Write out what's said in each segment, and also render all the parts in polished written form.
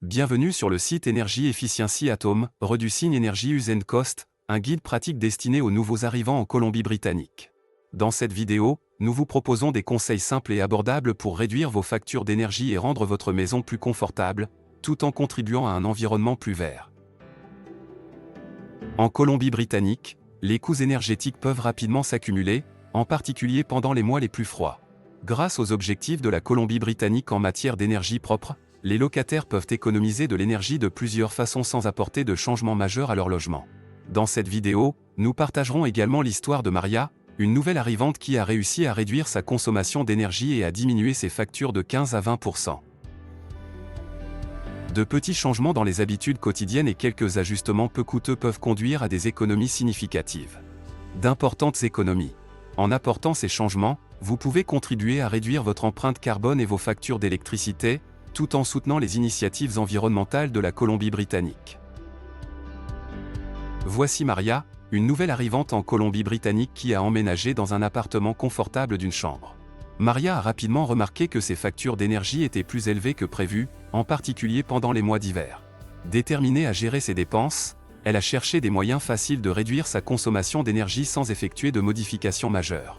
Bienvenue sur le site Energy Efficiency at Home, Reducing Energy Use and Cost, un guide pratique destiné aux nouveaux arrivants en Colombie-Britannique. Dans cette vidéo, nous vous proposons des conseils simples et abordables pour réduire vos factures d'énergie et rendre votre maison plus confortable, tout en contribuant à un environnement plus vert. En Colombie-Britannique, les coûts énergétiques peuvent rapidement s'accumuler, en particulier pendant les mois les plus froids. Grâce aux objectifs de la Colombie-Britannique en matière d'énergie propre, les locataires peuvent économiser de l'énergie de plusieurs façons sans apporter de changements majeurs à leur logement. Dans cette vidéo, nous partagerons également l'histoire de Maria, une nouvelle arrivante qui a réussi à réduire sa consommation d'énergie et à diminuer ses factures de 15 à 20%. De petits changements dans les habitudes quotidiennes et quelques ajustements peu coûteux peuvent conduire à des économies significatives. D'importantes économies. En apportant ces changements, vous pouvez contribuer à réduire votre empreinte carbone et vos factures d'électricité, tout en soutenant les initiatives environnementales de la Colombie-Britannique. Voici Maria, une nouvelle arrivante en Colombie-Britannique qui a emménagé dans un appartement confortable d'une chambre. Maria a rapidement remarqué que ses factures d'énergie étaient plus élevées que prévu, en particulier pendant les mois d'hiver. Déterminée à gérer ses dépenses, elle a cherché des moyens faciles de réduire sa consommation d'énergie sans effectuer de modifications majeures.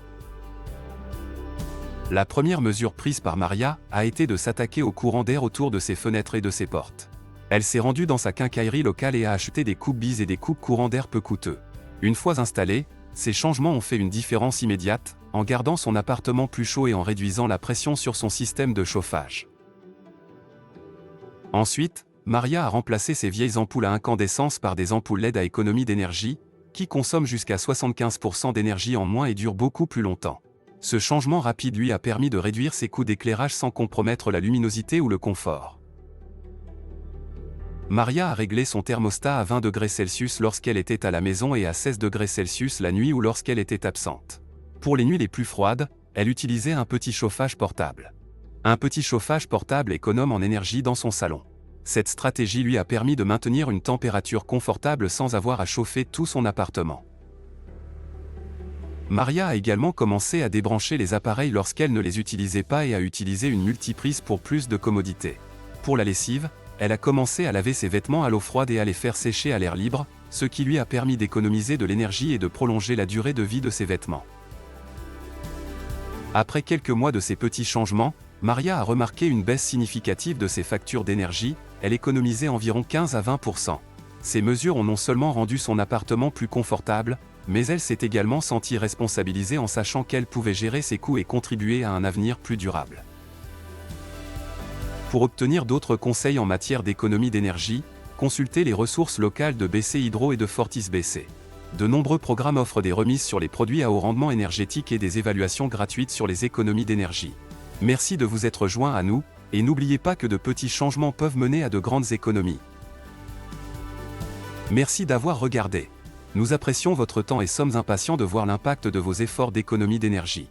La première mesure prise par Maria a été de s'attaquer au courant d'air autour de ses fenêtres et de ses portes. Elle s'est rendue dans sa quincaillerie locale et a acheté des coupes-bises et des coupes courant d'air peu coûteux. Une fois installés, ces changements ont fait une différence immédiate, en gardant son appartement plus chaud et en réduisant la pression sur son système de chauffage. Ensuite, Maria a remplacé ses vieilles ampoules à incandescence par des ampoules LED à économie d'énergie, qui consomment jusqu'à 75% d'énergie en moins et durent beaucoup plus longtemps. Ce changement rapide lui a permis de réduire ses coûts d'éclairage sans compromettre la luminosité ou le confort. Maria a réglé son thermostat à 20 degrés Celsius lorsqu'elle était à la maison et à 16 degrés Celsius la nuit ou lorsqu'elle était absente. Pour les nuits les plus froides, elle utilisait un petit chauffage portable. Un petit chauffage portable économe en énergie dans son salon. Cette stratégie lui a permis de maintenir une température confortable sans avoir à chauffer tout son appartement. Maria a également commencé à débrancher les appareils lorsqu'elle ne les utilisait pas et à utiliser une multiprise pour plus de commodité. Pour la lessive, elle a commencé à laver ses vêtements à l'eau froide et à les faire sécher à l'air libre, ce qui lui a permis d'économiser de l'énergie et de prolonger la durée de vie de ses vêtements. Après quelques mois de ces petits changements, Maria a remarqué une baisse significative de ses factures d'énergie, elle économisait environ 15 à 20%. Ces mesures ont non seulement rendu son appartement plus confortable, mais elle s'est également sentie responsabilisée en sachant qu'elle pouvait gérer ses coûts et contribuer à un avenir plus durable. Pour obtenir d'autres conseils en matière d'économie d'énergie, consultez les ressources locales de BC Hydro et de Fortis BC. De nombreux programmes offrent des remises sur les produits à haut rendement énergétique et des évaluations gratuites sur les économies d'énergie. Merci de vous être joints à nous, et n'oubliez pas que de petits changements peuvent mener à de grandes économies. Merci d'avoir regardé. Nous apprécions votre temps et sommes impatients de voir l'impact de vos efforts d'économie d'énergie.